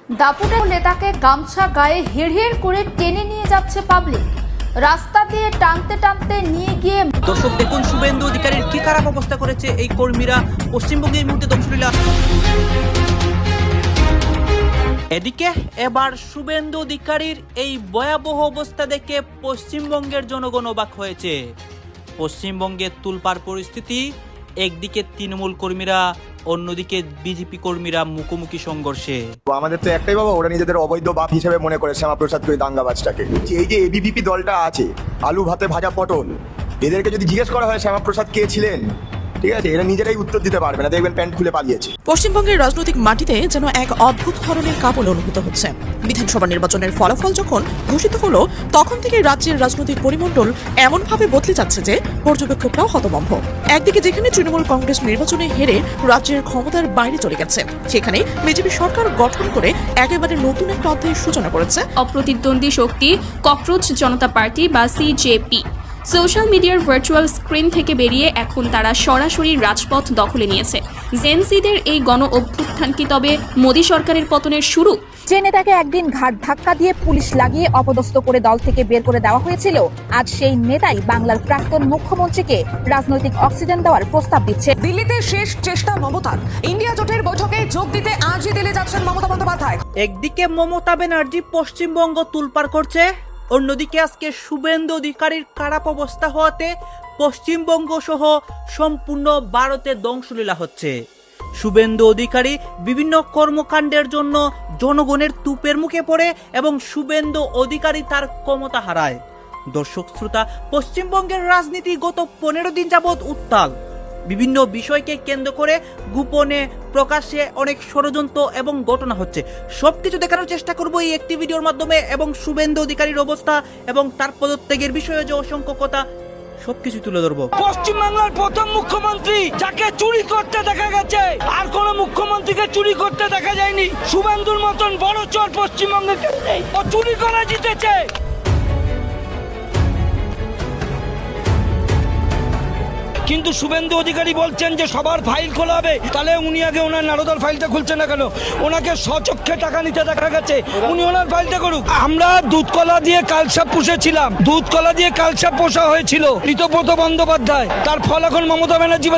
দাপুটে নেতাকে গামছা গায়ে হেড় করে টেনে নিয়ে যাচ্ছে পাবলিক। রাস্তা দিয়ে টানতে টানতে নিয়ে গিয়ে দর্শক দেখুন শুভেন্দু অধিকারীর কি খারাপ অবস্থা করেছে এই কর্মীরা। পশ্চিমবঙ্গে এই মুহূর্তে ধ্বংসলীলা। এদিকে এবার শুভেন্দু অধিকারীর এই ভয়াবহ অবস্থা দেখে পশ্চিমবঙ্গের জনগণ অবাক হয়েছে। পশ্চিমবঙ্গে তুলপাড় পরিস্থিতি, একদিকে তৃণমূল কর্মীরা, অন্যদিকে বিজেপি কর্মীরা মুখোমুখি সংঘর্ষে। আমাদের তো একটাই বাবা, ওরা নিজেদের অবৈধ বাপ হিসেবে মনে করে শ্যামাপ্রসাদকে, ওই দাঙ্গাবাজটাকে। এই যে এবিভিপি দলটা আছে, আলু ভাতে ভাজা পটল, এদেরকে যদি জিজ্ঞেস করা হয় শ্যামাপ্রসাদ কে ছিলেন, ঠিক আছে, এরা নিজেরাই উত্তর দিতে পারবে না। দেখবেন প্যান্ট খুলে পালিয়েছে। পশ্চিমবঙ্গের রাজনৈতিক মাটিতে যেন এক অদ্ভুত ধরনের কাঁপন অনুভূত হচ্ছে। বিধানসভা নির্বাচনের ফলাফল যখন ঘোষিত হলো, তখন থেকে রাজ্যের রাজনৈতিক পরিমণ্ডল এমনভাবে বদলে যাচ্ছে যে পর্যবেক্ষকরাও হতভম্ব। একদিকে যেখানে তৃণমূল কংগ্রেস নির্বাচনে হেরে রাজ্যের ক্ষমতার বাইরে চলে গেছে, সেখানে বিজেপি সরকার গঠন করে একেবারে নতুন একটা অধ্যায়ের সূচনা করেছে অপ্রতিদ্বন্দ্বী শক্তি ককরোচ জনতা পার্টি বা সিজেপি। সোশ্যাল মিডিয়ার ভার্চুয়াল স্ক্রিন থেকে বেরিয়ে এখন তারা সরাসরি রাজপথ দখলে নিয়েছে। জেনসিদের এই গণ অভ্যুত্থান কি তবে মোদী সরকারের পতনের শুরু? যে নেতাকে একদিন ঘাট ধাক্কা দিয়ে পুলিশ লাগিয়ে অপদস্থ করে দল থেকে বের করে দেওয়া হয়েছিল, আজ সেই নেতাই বাংলার প্রাক্তন মুখ্যমন্ত্রীকে রাজনৈতিক অক্সিজেন দেওয়ার প্রস্তাব দিচ্ছে। দিল্লিতে শেষ চেষ্টা মমতার। ইন্ডিয়া জোটের বৈঠকে যোগ দিতে আজই দিল্লি যাচ্ছেন মমতা বন্দ্যোপাধ্যায়। একদিকে মমতা ব্যানার্জি পশ্চিমবঙ্গ তুলপাড় করছে, অন্যদিকে আজকে শুভেন্দু অধিকারীর খারাপ অবস্থা হওয়াতে পশ্চিমবঙ্গ সহ সম্পূর্ণ ভারতে ধ্বংসলীলা হচ্ছে। শুভেন্দু অধিকারী বিভিন্ন কর্মকাণ্ডের জন্য জনগণের তুপের মুখে পড়ে এবং শুভেন্দু অধিকারী তার ক্ষমতা হারায়। দর্শক শ্রোতা, পশ্চিমবঙ্গের রাজনীতি গত 15 দিন যাবৎ উত্তাল। বিভিন্ন বিষয়কে কেন্দ্র করে গোপনে প্রকাশ্যে অনেক ষড়যন্ত্র এবং ঘটনা হচ্ছে। সবকিছু দেখানোর চেষ্টা করবো এই একটি ভিডিওর মাধ্যমে, এবং শুভেন্দু অধিকারীর অবস্থা এবং তার পদত্যাগের বিষয়ে যে অসংখ্য কথা সবকিছু তুলে ধরবো। পশ্চিমবাংলার প্রথম মুখ্যমন্ত্রী যাকে চুরি করতে দেখা গেছে, আর কোন মুখ্যমন্ত্রীকে চুরি করতে দেখা যায়নি। শুভেন্দুর মতন বড় চোর পশ্চিমবঙ্গে নেই, ও চুরি করে জিতেছে। কিন্তু শুভেন্দু অধিকারী বলছেন যে সবার ফাইল খোলা হবে, তাহলে উনি আগে ওনার নারদার ফাইলটা খুলছেন না কেন? ওনাকে স্বচক্ষে টাকা নিতে দেখা গেছে, উনি ওনার ফাইলটা করুক। আমরা দুধকলা দিয়ে কালসাপ পুষেছিলাম, দুধকলা দিয়ে কালসাপ পোষা হয়েছিল ঋতব্রত বন্দ্যোপাধ্যায়, তার ফল এখন মমতা ব্যানার্জি।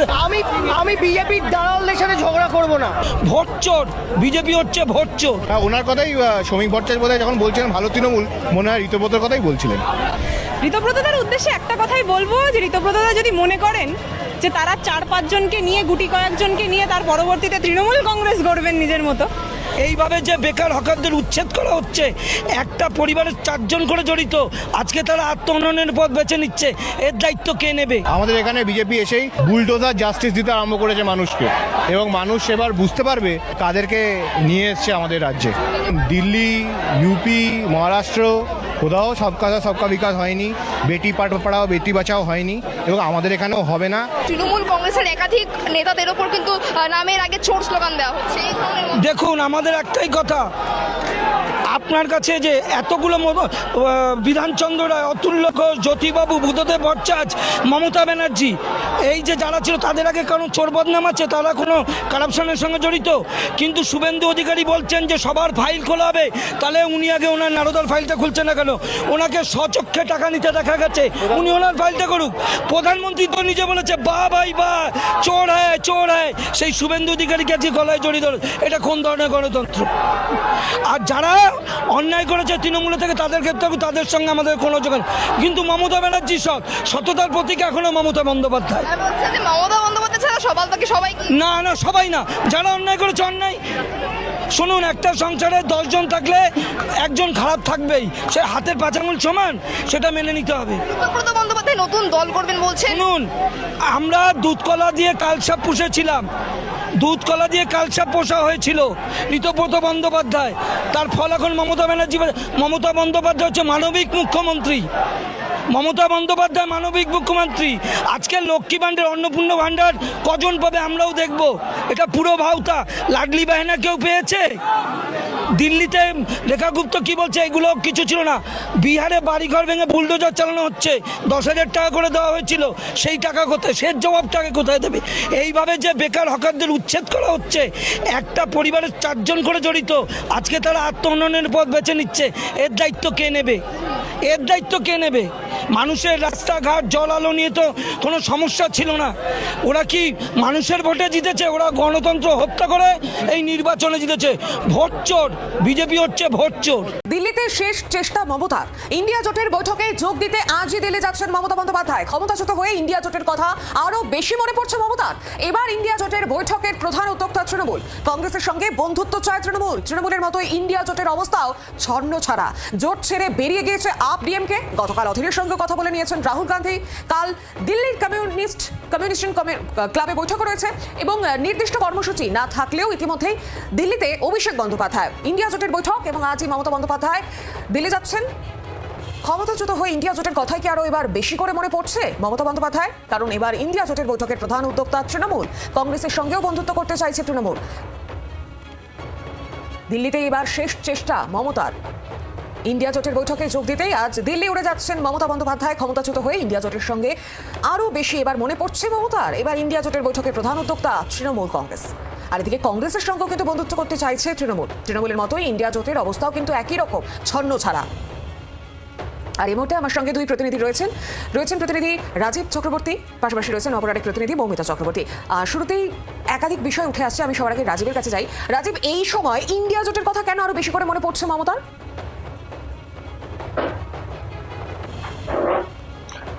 আমি বিজেপির দালালদের সাথে ঝগড়া করব না। ভোট চোর বিজেপি হচ্ছে, ভোট চোর। ওনার কথাই শ্রমিক ভট্টাচার্য বোধহয় যখন বলছিলেন ভালো তৃণমূল, মনে হয় ঋতব্রতর কথাই বলছিলেন। ঋতব্রতদার উদ্দেশ্যে একটা কথাই বলবো, যে ঋতব্রতদা যদি মনে করেন যে তারা 4-5 জনকে নিয়ে, গুটি কয়েকজনকে নিয়ে তার পরবর্তীতে তৃণমূল কংগ্রেস গড়বেন নিজের মতো, এইভাবে যে বেকার হকারদের উচ্ছেদ করা হচ্ছে, একটা পরিবারের 4 জন করে জড়িত, আজকে তারা আত্মউন্নয়নের পথ বেছে নিচ্ছে, এর দায়িত্ব কে নেবে? আমাদের এখানে বিজেপি এসেই বুলডোজার জাস্টিস দিতে আরম্ভ করেছে মানুষকে, এবং মানুষ এবার বুঝতে পারবে কাদেরকে নিয়ে এসছে আমাদের রাজ্যে। দিল্লি, ইউপি, মহারাষ্ট্র, কোথাও সবকা বিকাশ হয়নি, বেটি পড়াও বেটি বাঁচাও হয়নি, এবং আমাদের এখানেও হবে না। তৃণমূল কংগ্রেসের একাধিক নেতাদের ওপর কিন্তু নামের আগে চোর স্লোগান দেওয়া হচ্ছে। দেখুন, আমাদের একটাই কথা, আপনার কাছে যে এতগুলো বিধানচন্দ্র রায়, অতুল্য ঘোষ, জ্যোতিবাবু, বুদ্ধদেব ভট্টাচার্য, মমতা ব্যানার্জি, এই যে যারা ছিল, তাদের আগে কোনো চোর বদনাম আছে? তারা কোনো কারাপশনের সঙ্গে জড়িত? কিন্তু শুভেন্দু অধিকারী বলছেন যে সবার ফাইল খোলা হবে, তাহলে উনি আগে ওনার নারদার ফাইলটা খুলছেন না কেন? ওনাকে স্বচক্ষে টাকা নিতে দেখা গেছে, উনি ওনার ফাইলটা করুক। প্রধানমন্ত্রী তো নিজে বলেছে বা ভাই বা চোর হ্যায়, চোর হ্যায়। সেই শুভেন্দু অধিকারীকে আজকে গলায় জড়িয়ে ধরে, এটা কোন ধরনের গণতন্ত্র? আর যারা অন্যায় করেছে তৃণমূল থেকে, তাদের ক্ষেত্রে তাদের সঙ্গে আমাদের কোনো যোগাযোগ। কিন্তু মমতা ব্যানার্জি সততার প্রতীক এখনো মমতা বন্দ্যোপাধ্যায়। মমতা বন্দ্যোপাধ্যায় ছাড়া সবাই না, সবাই না, যারা অন্যায় করেছে অন্যায়। শুনুন, একটা সংসারে 10 জন থাকলে একজন খারাপ থাকবেই, সে হাতের 5 আঙুল সমান, সেটা মেনে নিতে হবে। ঋতব্রত বন্দ্যোপাধ্যায় নতুন দল করবেন বলছেন। শুনুন, আমরা দুধকলা দিয়ে কালসাপ পুষেছিলাম, দুধকলা দিয়ে কালসাপ পোষা হয়েছিল ঋতব্রত বন্দ্যোপাধ্যায়, তার ফল এখন মমতা ব্যানার্জি। মমতা বন্দ্যোপাধ্যায় হচ্ছে মানবিক মুখ্যমন্ত্রী, মমতা বন্দ্যোপাধ্যায় মানবিক মুখ্যমন্ত্রী। আজকে লক্ষ্মী ভাণ্ডার, অন্নপূর্ণা ভাণ্ডার কজন পাবে আমরাও দেখব। এটা পুরো ভাওতা। লাডলি বাহিনা কেউ পেয়েছে? দিল্লিতে রেখা গুপ্ত কি বলছে, এগুলো কিছু ছিল না। বিহারে বাড়িঘর ভেঙে বুলডোজার চালানো হচ্ছে, 10,000 টাকা করে দেওয়া হয়েছিল, সেই টাকা কোথায়, সে জবাবটাকে কোথায় দেবে? এইভাবে যে বেকার হকারদের উচ্ছেদ করা হচ্ছে, একটা পরিবারের 4 জন করে জড়িত, আজকে তারা আত্মউন্নয়নের পথ বেছে নিচ্ছে, এর দায়িত্ব কে নেবে? এর দায়িত্ব কে নেবে? মানুষের রাস্তাঘাট জল আলো নিয়ে তো কোনো সমস্যা ছিল না। ওরা কি মানুষের ভোটে জিতেছে? ওরা গণতন্ত্র হত্যা করে এই নির্বাচনে জিতেছে। ভোট চোর, বিজেপি হচ্ছে ভোট চোর। দিল্লিতে শেষ চেষ্টা মমতার। ইন্ডিয়া জোটের বৈঠকে যোগ দিতে আজই দিল্লি যাচ্ছেন মমতা বন্দ্যোপাধ্যায়। ক্ষমতাচ্যুত হয়ে ইন্ডিয়া জোটের কথা আরো বেশি মনে পড়ছে মমতার। এবার ইন্ডিয়া জোটের বৈঠকের প্রধান উদ্যোক্তা তৃণমূল। কংগ্রেসের সঙ্গে বন্ধুত্ব চায় তৃণমূল। তৃণমূলের মতোই ইন্ডিয়া জোটের অবস্থাও ছন্ন ছাড়া। জোট ছেড়ে বেরিয়ে গিয়েছে আপ ডিএমকে। গতকাল অধীরের সঙ্গে কথা বলে নিয়েছেন রাহুল গান্ধী। কাল দিল্লির কমিউনিস্ট ক্লাবে বৈঠক রয়েছে এবং নির্দিষ্ট কর্মসূচি না থাকলেও ইতিমধ্যেই দিল্লিতে অভিষেক বন্দ্যোপাধ্যায় ইন্ডিয়া জোটের বৈঠক এবং আজই মমতা বন্দ্যোপাধ্যায় দিল্লি যাচ্ছেন। ক্ষমতাচ্যুত হয়ে ইন্ডিয়া জোটের কথাই কি আরো এবার বেশি করে মনে পড়ছে মমতা বন্দ্যোপাধ্যায়? কারণ এবার ইন্ডিয়া জোটের বৈঠকের প্রধান উদ্যোক্তা তৃণমূল। কংগ্রেসের সঙ্গেও বন্ধুত্ব করতে চাইছে তৃণমূল। দিল্লিতে এবার শেষ চেষ্টা মমতার। ইন্ডিয়া জোটের বৈঠকে যোগ দিতেই আজ দিল্লি উড়ে যাচ্ছেন মমতা বন্দ্যোপাধ্যায়। ক্ষমতাচ্যুত হয়ে ইন্ডিয়া জোটের সঙ্গে আরো বেশি এবার মনে পড়ছে মমতার। এবার ইন্ডিয়া জোটের বৈঠকের প্রধান উদ্যোক্তা তৃণমূল কংগ্রেস। আর এদিকে কংগ্রেসের সঙ্গেও কিন্তু বন্ধুত্ব করতে চাইছে তৃণমূল। তৃণমূলের মতোই ইন্ডিয়া জোটের অবস্থাও কিন্তু একই রকম, ছন্ন ছাড়া। আর এই মুহূর্তে আমার সঙ্গে দুই প্রতিনিধি রয়েছেন প্রতিনিধি রাজীব চক্রবর্তী, পাশাপাশি রয়েছেন অপর আরেক প্রতিনিধি মৌমিতা চক্রবর্তী। শুরুতেই একাধিক বিষয় উঠে আসছে, আমি সবার আগে রাজীবের কাছে যাই। রাজীব, এই সময় ইন্ডিয়া জোটের কথা কেন আরো বেশি করে মনে পড়ছে মমতার?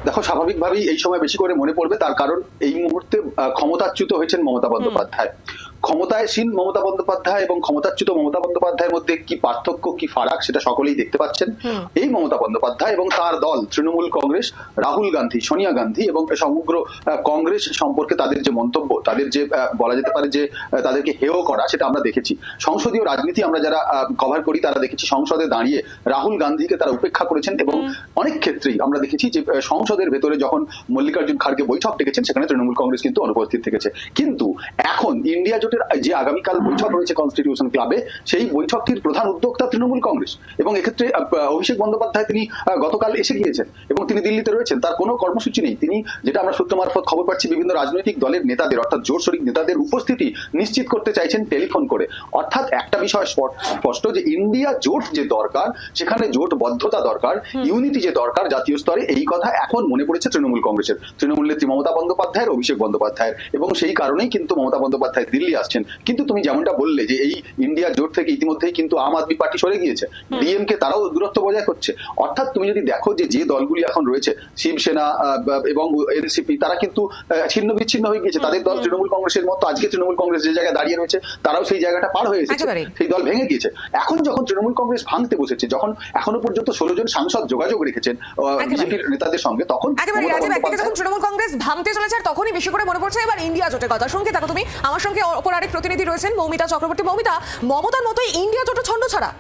দেখো, স্বাভাবিকভাবেই এই সময় বেশি করে মনে পড়বে, তার কারণ এই মুহূর্তে ক্ষমতাচ্যুত হয়েছেন মমতা বন্দ্যোপাধ্যায়। ক্ষমতায়সীন মমতা বন্দ্যোপাধ্যায় এবং ক্ষমতাচ্যুত মমতা বন্দ্যোপাধ্যায়ের মধ্যে কি পার্থক্য, কি ফারাক, সেটা সকলেই দেখতে পাচ্ছেন। এই মমতা বন্দ্যোপাধ্যায় এবং তার দল তৃণমূল কংগ্রেস, রাহুল গান্ধী, সোনিয়া গান্ধী এবং সমগ্র কংগ্রেস সম্পর্কে তাদের যে মন্তব্য, তাদের যে বলা যেতে পারে যে তাদেরকে হেয় করা, সেটা আমরা দেখেছি। সংসদীয় রাজনীতি আমরা যারা কভার করি তারা দেখেছি সংসদে দাঁড়িয়ে রাহুল গান্ধীকে তারা উপেক্ষা করেছেন এবং অনেক ক্ষেত্রেই আমরা দেখেছি যে সংসদের ভেতরে যখন মল্লিকার্জুন খাড়গে বৈঠক ডেকেছেন সেখানে তৃণমূল কংগ্রেস কিন্তু অনুপস্থিত থেকেছে। কিন্তু এখন ইন্ডিয়া জোটের যে আগামীকাল বৈঠক রয়েছে কনস্টিটিউশন ক্লাবে, সেই বৈঠকটির প্রধান উদ্যোক্তা তৃণমূল কংগ্রেস এবং এক্ষেত্রে অভিষেক বন্দ্যোপাধ্যায় তিনি গতকাল এসে গিয়েছেন এবং তিনি দিল্লিতে রয়েছেন। তার কোনো কর্মসূচি নেই। তিনি, যেটা আমরা সূত্র মারফত খবর পাচ্ছি, বিভিন্ন রাজনৈতিক দলের নেতাদের অর্থাৎ জোট শরিক নেতাদের উপস্থিতি নিশ্চিত করতে চাইছেন টেলিফোন করে। অর্থাৎ একটা বিষয় স্পষ্ট যে ইন্ডিয়া জোট যে দরকার, সেখানে জোটবদ্ধতা দরকার, ইউনিটি যে দরকার জাতীয় স্তরে, এই কথা এখন মনে পড়েছে তৃণমূল কংগ্রেসের, তৃণমূল নেত্রী মমতা বন্দ্যোপাধ্যায়ের, অভিষেক বন্দ্যোপাধ্যায়ের, এবং সেই কারণেই কিন্তু মমতা বন্দ্যোপাধ্যায় দিল্লি আসছেন। কিন্তু তুমি যেমনটা বললে যে এই ইন্ডিয়া জোট থেকে ইতিমধ্যেই কিন্তু আম আদমি পার্টি সরে গিয়েছে, ডিএমকে তারাও দূরত্ব বজায় করছে। অর্থাৎ তুমি যদি দেখো যে দলগুলি এখন রয়েছে, শিবসেনা এবং এনসিপি, তারা কিন্তু ছিন্ন বিচ্ছিন্ন হয়ে গিয়েছে। তাদের দল তৃণমূল কংগ্রেসের মতো আজকে তৃণমূল কংগ্রেস যে জায়গায় দাঁড়িয়ে রয়েছে, তারাও সেই জায়গাটা পার হয়ে এসেছে, সেই দল ভেঙে গিয়েছে। এখন যখন তৃণমূল কংগ্রেস ভাঙতে বসেছে, যখন এখনো পর্যন্ত 16 জন সাংসদ যোগাযোগ রেখেছেন বিজেপির নেতাদের সঙ্গে, তখন যখন তৃণমূল কংগ্রেস ভাঙতে চলেছে আর তখনই বেশি করে মনে পড়ছে এবার ইন্ডিয়া জোটের কথা। সঙ্গে থাকো তুমি, আমার সঙ্গে অপর আরেক প্রতিনিধি রয়েছেন মৌমিতা চক্রবর্তী। মৌমিতা, মমতার মতোই ইন্ডিয়া জোট ছন্দ ছাড়া।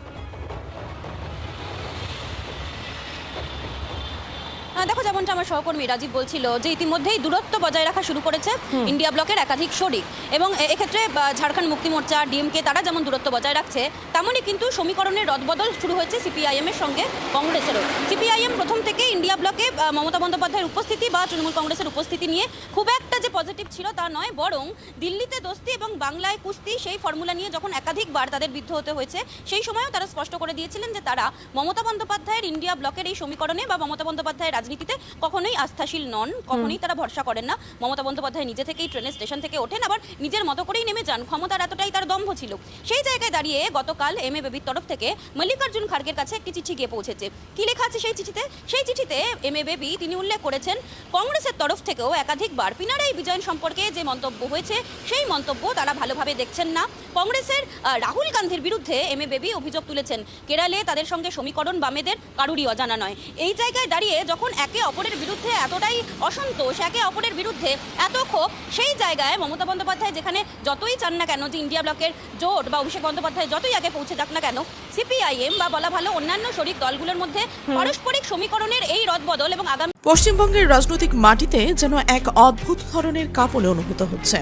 দেখো, যেমনটা আমার সহকর্মী রাজীব বলছিল যে ইতিমধ্যেই দূরত্ব বজায় রাখা শুরু করেছে ইন্ডিয়া ব্লকের একাধিক শরিক, এবং এক্ষেত্রে ঝাড়খণ্ড মুক্তি মোর্চা, ডিএমকে তারা যেমন দূরত্ব বজায় রাখছে, তেমনই কিন্তু সমীকরণের রদবদল শুরু হয়েছে সিপিআইএম এর সঙ্গে কংগ্রেসেরও। সিপিআইএম প্রথম থেকে ইন্ডিয়া ব্লকে মমতা বন্দ্যোপাধ্যায়ের উপস্থিতি বা তৃণমূল কংগ্রেসের উপস্থিতি নিয়ে খুব একটা যে পজিটিভ ছিল তা নয়, বরং দিল্লিতে দোস্তি এবং বাংলায় কুস্তি, সেই ফর্মুলা নিয়ে যখন একাধিকবার তাদের বিদ্ধ হতে হয়েছে, সেই সময়ও তারা স্পষ্ট করে দিয়েছিলেন যে তারা মমতা বন্দ্যোপাধ্যায়ের ইন্ডিয়া ব্লকের এই সমীকরণে বা মমতা বন্দ্যোপাধ্যায়ের রাজনীতিতে কখনোই আস্থাশীল নন, কখনোই তারা ভরসা করেন না। মমতা বন্দ্যোপাধ্যায় নিজে থেকেই ট্রেনের স্টেশন থেকে ওঠেন, আবার নিজের মতো করেই নেমে যান। ক্ষমতার এতটাই তার দম্ভ ছিল। সেই জায়গায় দাঁড়িয়ে গতকাল এমএবির তরফ থেকে মল্লিকার্জুন খাড়গের কাছে একটি চিঠি গিয়ে পৌঁছেছে। কি লেখা আছে সেই চিঠিতে? সেই চিঠিতে এমএবি তিনি উল্লেখ করেছেন কংগ্রেসের তরফ থেকেও একাধিকবার পিনারাই বিজয়ন সম্পর্কে যে মন্তব্য হয়েছে, সেই মন্তব্য তারা ভালোভাবে দেখছেন না। কংগ্রেসের রাহুল গান্ধীর বিরুদ্ধে এমএবি অভিযোগ তুলেছেন কেরালে তাদের সঙ্গে সমীকরণ বামেদের কারুরই অজানা নয়। এই জায়গায় দাঁড়িয়ে যখন একে অপরের বিরুদ্ধে এতটাই অসন্তোষ, একে অপরের বিরুদ্ধে এত ক্ষোভ, সেই জায়গায় মমতা বন্দ্যোপাধ্যায় যেখানে যতই চান না কেন যে ইন্ডিয়া ব্লকের জোট বা অভিষেক বন্দ্যোপাধ্যায় যতই আগে পৌঁছে যাক না কেন, সিপিআইএম বা বলা ভালো অন্যান্য শরিক দলগুলোর মধ্যে পারস্পরিক সমীকরণের এই রদবদল এবং আগামী পশ্চিমবঙ্গের রাজনৈতিক মাটিতে যেন এক অদ্ভুত ধরনের কাঁপন অনুভূত হচ্ছে।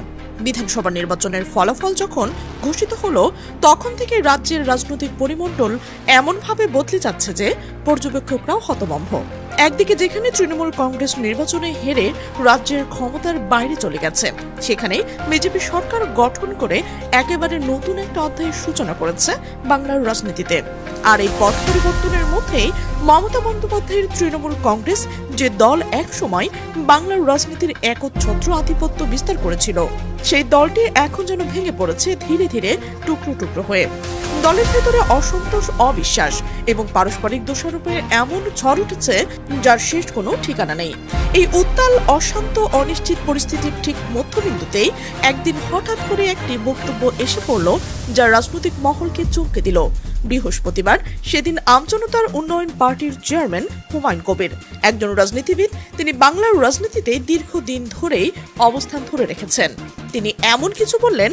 বিধানসভা নির্বাচনের ফলাফল যখন ঘোষিত হলো তখন থেকে রাজ্যের রাজনৈতিক পরিমণ্ডল এমনভাবে বদলে যাচ্ছে যে পর্যবেক্ষকরাও হতভম্ব। একদিকে যেখানে তৃণমূল কংগ্রেস নির্বাচনে হেরে রাজ্যের ক্ষমতার বাইরে চলে গেছে, সেখানে বিজেপি সরকার গঠন করে একেবারে নতুন একটা অধ্যায়ের সূচনা করেছে বাংলার রাজনীতিতে। আর এই পথ পরিবর্তনের মধ্যেই মমতা বন্দ্যোপাধ্যায়ের তৃণমূল কংগ্রেস, যে দল এক সময় বাংলার রাজনীতির একচ্ছত্র আধিপত্য বিস্তার করেছিল, সেই দলটি এখন যেন ভেঙে পড়েছে ধীরে ধীরে টুকরো টুকরো হয়ে। দলের ভেতরে অসন্তোষ, অবিশ্বাস এবং পারস্পরিক দোষারোপের এমন ঝড় উঠেছে যার শেষ কোনো ঠিকানা নেই। এই উত্তাল, অশান্ত, অনিশ্চিত পরিস্থিতির ঠিক মধ্যবিন্দুতেই একদিন হঠাৎ করে একটি বক্তব্য এসে পড়ল যা রাজনৈতিক মহলকে চমকে দিল। বৃহস্পতিবার সেদিন আমজনতার উন্নয়ন পার্টির চেয়ারম্যান হুমায়ুন কবির, একজন রাজনীতিবিদ, তিনি বাংলার রাজনীতিতে দীর্ঘদিন ধরেই অবস্থান ধরে রেখেছেন। তিনি এমন কিছু বললেন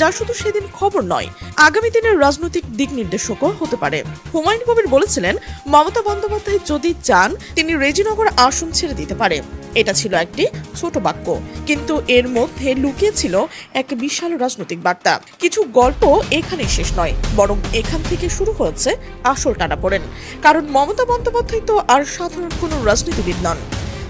যা শুধু সেদিন খবর নয়, আগামী দিনের রাজনৈতিক দিক নির্দেশকও হতে পারে। হুমায়ুন কবির বলেছিলেন, মমতা বন্দ্যোপাধ্যায় যদি চান তিনি রেজিনগর আসন ছেড়ে দিতে পারে। এটা ছিল একটি ছোট বাক্য, কিন্তু এর মধ্যে লুকিয়ে ছিল এক বিশাল রাজনৈতিক বার্তা। কিছু গল্প এখানেই শেষ নয়, বরং এখান থেকে শুরু হয়েছে আসল টানাপোড়েন। কারণ মমতা বন্দ্যোপাধ্যায় তো আর সাধারণ কোনো রাজনীতিবিদ নন।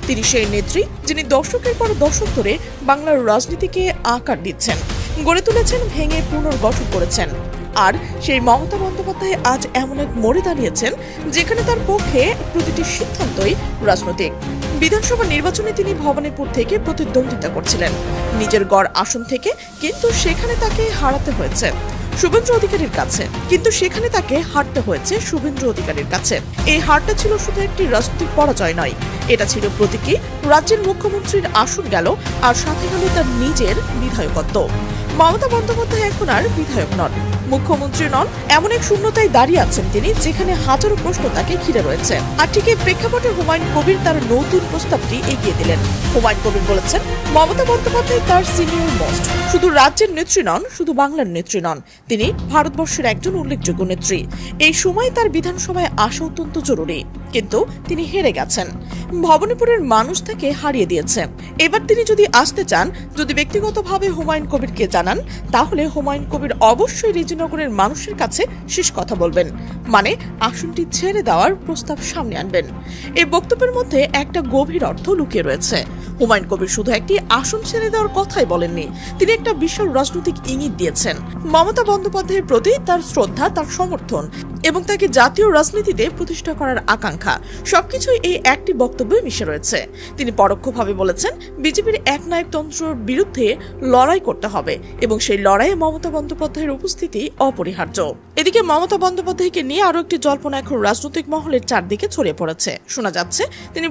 তিনি সেই নেত্রী যিনি দশকের পর দশক ধরে বাংলার রাজনীতিকে আকার দিচ্ছেন, গড়ে তুলেছেন, ভেঙে পুনর্গঠন করেছেন। আর সেই মমতা বন্দ্যোপাধ্যায় আজ এমন এক মোড়ে দাঁড়িয়েছেন যেখানে তার পক্ষে প্রতিটি সিদ্ধান্তই রাজনৈতিক। বিধানসভা নির্বাচনে তিনি ভবানীপুর থেকে প্রতিদ্বন্দ্বিতা করছিলেন, নিজের গড় আসন থেকে, কিন্তু সেখানে তাকে হারাতে হয়েছে শুভেন্দু অধিকারীর কাছে। এই হারটা ছিল শুধু একটি রাজনৈতিক পরাজয় নয়, এটা ছিল প্রতীকী। রাজ্যের মুখ্যমন্ত্রীর আসন গেল, আর সাথে গেল তার নিজের বিধায়কত্ব। মমতা বন্দ্যোপাধ্যায় এখন আর বিধায়ক নন, মুখ্যমন্ত্রী নন। এমন এক শূন্যতায় দাঁড়িয়ে আছেন তিনি যেখানে হাজারো প্রশ্ন তাকে ঘিরে রয়েছে। আর ঠিক এই প্রেক্ষাপটে হুমায়ুন কবির তার নতুন প্রস্তাবটি এগিয়ে দিলেন। হুমায়ুন কবির বলেছেন, মমতা বন্দ্যোপাধ্যায় তার সিনিয়র মোস্ট, শুধু রাজ্যের নেত্রী নন, শুধু বাংলার নেত্রী নন, তিনি ভারতবর্ষের একজন উল্লেখযোগ্য নেত্রী। এই সময় তার বিধানসভায় আসা অত্যন্ত জরুরি, কিন্তু তিনি হেরে গেছেন, ভবানীপুরের মানুষ তাকে হারিয়ে দিয়েছে। এবার তিনি যদি আসতে চান, যদি ব্যক্তিগতভাবে হুমায়ুন কবিরকে জানান, তাহলে হুমায়ুন কবির অবশ্যই রেজিনগরের মানুষের কাছে শেষ কথা বলবেন, মানে আসনটি ছেড়ে দেওয়ার প্রস্তাব সামনে আনবেন। এই বক্তব্যের মধ্যে একটা গভীর অর্থ লুকিয়ে রয়েছে। হুমায়ুন কবির শুধু একটি আসন ছেড়ে দেওয়ার কথাই বলেননি, তিনি একটা বিশাল রাজনৈতিক ইঙ্গিত দিয়েছেন। মমতা বন্দ্যোপাধ্যায়ের প্রতি তার শ্রদ্ধা, তার সমর্থন এবং তাকে জাতীয় রাজনীতিতে প্রতিষ্ঠা করার আকাঙ্ক্ষা, সবকিছুই এই একটি বক্তব্যে মিশে রয়েছে। তিনি পরোক্ষভাবে বলেছেন, বিজেপির একনায়কতন্ত্রের বিরুদ্ধে লড়াই করতে হবে এবং সেই লড়াইয়ে মমতা বন্দ্যোপাধ্যায়ের উপস্থিতি অপরিহার্য। এদিকে মমতা বন্দ্যোপাধ্যায়কে নিয়ে আরো একটি জল্পনা এখন রাজনৈতিক মহলের চারদিকে ছড়িয়ে পড়েছে। শোনা যাচ্ছে তিনি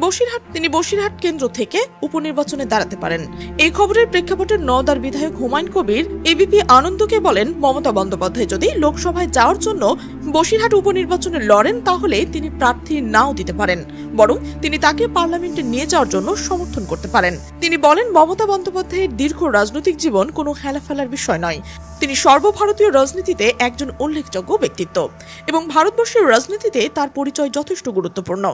বসিরহাট কেন্দ্র থেকে উপনির্বাচনে দাঁড়াতে পারেন। এই খবরের প্রেক্ষাপটে নওদার বিধায়ক হুমায়ুন কবির এবিপি আনন্দকে বলেন, মমতা বন্দ্যোপাধ্যায় যদি লোকসভায় যাওয়ার জন্য বসিরহাট উপনির্বাচনে লড়েন, তাহলে তিনি প্রার্থী নাও দিতে পারেন, বরং তিনি তাকে পার্লামেন্টে নিয়ে যাওয়ার জন্য সমর্থন করতে পারেন। তিনি বলেন, মমতা বন্দ্যোপাধ্যায়ের দীর্ঘ রাজনৈতিক জীবন কোনো হেলাফেলার বিষয় নয়। তিনি সর্বভারতীয় রাজনীতিতে একজন উল্লেখযোগ্য ব্যক্তিত্ব এবং ভারতবর্ষের রাজনীতিতে তার পরিচয় যথেষ্ট গুরুত্বপূর্ণ।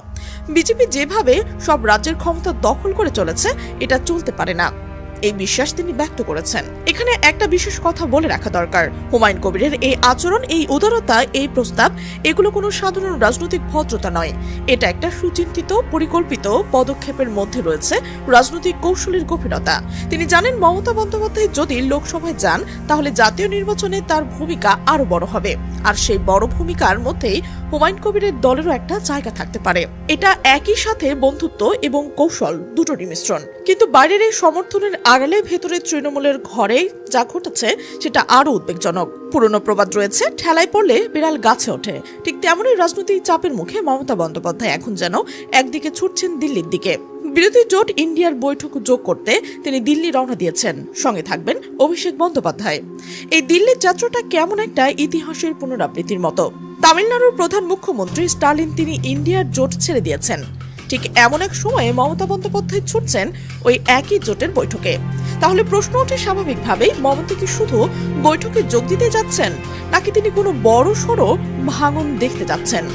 বিজেপি যেভাবে সব রাজ্যের ক্ষমতা দখল করে চলেছে, এটা চলতে পারে না, এই বিশ্বাস তিনি ব্যক্ত করেছেন। এখানে একটা বিশেষ কথা বলে রাখা দরকার, হুমায়ুন কবিরের এই আচরণ, এই উদারতা, এই প্রস্তাব, এগুলো কোনো সাধারণ রাজনৈতিক ভদ্রতা নয়। এটা একটা সুচিন্তিত, পরিকল্পিত পদক্ষেপের মধ্যে রয়েছে রাজনৈতিক কৌশলের গভীরতা। তিনি জানেন, মমতা বন্দ্যোপাধ্যায় যদি লোকসভায় যান, তাহলে জাতীয় নির্বাচনে তার ভূমিকা আরো বড় হবে, আর সেই বড় ভূমিকার মধ্যেই হুমায়ুন কবিরের দলেরও একটা জায়গা থাকতে পারে। এটা একই সাথে বন্ধুত্ব এবং কৌশল দুটোরই মিশ্রণ। কিন্তু বাইরের এই সমর্থনের আড়ালে ভেতরে তৃণমূলের ঘরে যা ঘটেছে সেটা আরো উদ্বেগজনক। পুরনো প্রবাদ রয়েছে, ঠেলায় পড়লে বিড়াল গাছে ওঠে। ঠিক তেমনই রাজনৈতিক চাপের মুখে মমতা বন্দ্যোপাধ্যায় এখন যেন একদিকে ছুটছেন দিল্লির দিকে। বিরোধী জোট ইন্ডিয়ার বৈঠক যোগ করতে তিনি দিল্লি রওনা দিয়েছেন, সঙ্গে থাকবেন অভিষেক বন্দ্যোপাধ্যায়। এই দিল্লির যাত্রাটা কেমন একটা ইতিহাসের পুনরাবৃত্তির মতো। তামিলনাড়ুর প্রধান মুখ্যমন্ত্রী স্টালিন তিনি ইন্ডিয়ার জোট ছেড়ে দিয়েছেন, ঠিক এমন এক সময়ে মমতা বন্দ্যোপাধ্যায় ছুটছেন ওই একই জোটের বৈঠকে। তাহলে প্রশ্ন ওঠে স্বাভাবিকভাবেই, মমতা কি শুধু বৈঠকে যোগ দিতে যাচ্ছেন, নাকি তিনি কোনো বড় সড়ো ভাঙন দেখতে যাচ্ছেন?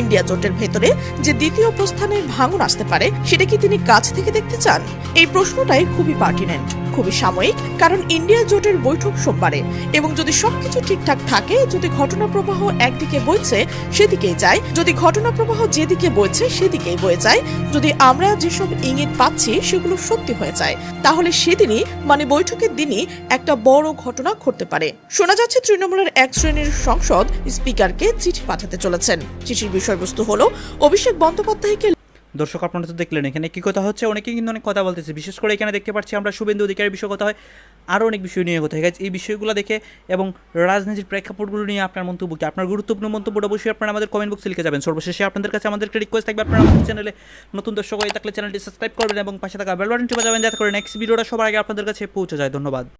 ইন্ডিয়া জোটের ভেতরে যে দ্বিতীয় প্রস্থানের ভাঙন আসতে পারে, সেটা কি তিনি কাছ থেকে দেখতে চান? এই প্রশ্নটাই খুবই পার্টিনেন্ট, খুবই সাময়িক, কারণ ইন্ডিয়া জোটের বৈঠক সোমবারে এবং যদি সবকিছু ঠিকঠাক থাকে, যদি ঘটনা প্রবাহ একদিকে বইছে সেদিকেই যায়, যদি ঘটনা প্রবাহ যেদিকে বইছে সেদিকেই বয়ে যায়, যদি আমরা যেসব ইঙ্গিত পাচ্ছি সেগুলো সত্যি হয়ে যায়, তাহলে সেদিনই মানে বৈঠকের দিনই একটা বড় ঘটনা ঘটতে পারে। শোনা যাচ্ছে তৃণমূলের এক শ্রেণীর সংসদ স্পিকারকে চিঠি পাঠাতে চলেছেন। চিঠির বিষয়বস্তু হলো অভিষেক বন্দ্যোপাধ্যায়কে। দর্শক আপনারা তো দেখলেন এখানে কি কথা হচ্ছে, অনেকেই কিন্তু অনেক কথা বলতেছে, বিশেষ করে এখানে দেখতে পাচ্ছি আমরা শুভেন্দু অধিকারীর বিষয় কথা হয়, আরও অনেক বিষয় নিয়ে কথা হয়। এই বিষয়গুলো দেখে এবং রাজনীতির প্রেক্ষাপটগুলো নিয়ে আপনার মন্তব্য কি, আপনার গুরুত্বপূর্ণ মন্তব্যটা অবশ্যই আপনারা আমাদের কমেন্ট বক্সে লিখে যাবেন। সর্বশেষে আপনাদের কাছে আমাদের একটা রিকোয়েস্ট থাকবে, আপনারা আমাদের চ্যানেলে নতুন দর্শক হয়ে থাকলে চ্যানেলটি সাবস্ক্রাইব করবেন এবং পাশে থাকা বেল বাটনটি বাজাবেন যাতে করে নেক্সট ভিডিওটা সবার আগে আপনাদের কাছে পৌঁছে যায়। ধন্যবাদ।